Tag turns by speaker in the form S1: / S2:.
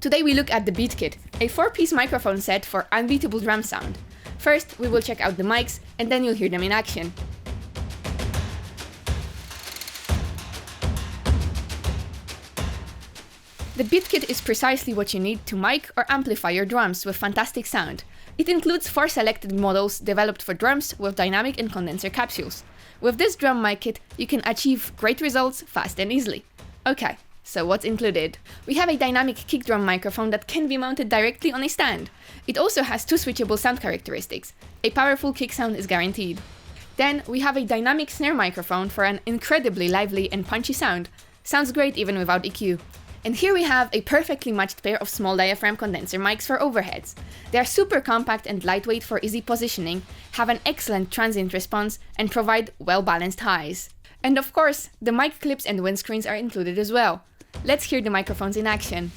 S1: Today we look at the Beat Kit, a 4-piece microphone set for unbeatable drum sound. First, we will check out the mics, and then you'll hear them in action. The Beat Kit is precisely what you need to mic or amplify your drums with fantastic sound. It includes 4 selected models developed for drums with dynamic and condenser capsules. With this drum mic kit, you can achieve great results fast and easily. Okay, so what's included? We have a dynamic kick drum microphone that can be mounted directly on a stand. It also has 2 switchable sound characteristics. A powerful kick sound is guaranteed. Then we have a dynamic snare microphone for an incredibly lively and punchy sound. Sounds great even without EQ. And here we have a perfectly matched pair of small diaphragm condenser mics for overheads. They are super compact and lightweight for easy positioning, have an excellent transient response, and provide well-balanced highs. And of course, the mic clips and windscreens are included as well. Let's hear the microphones in action.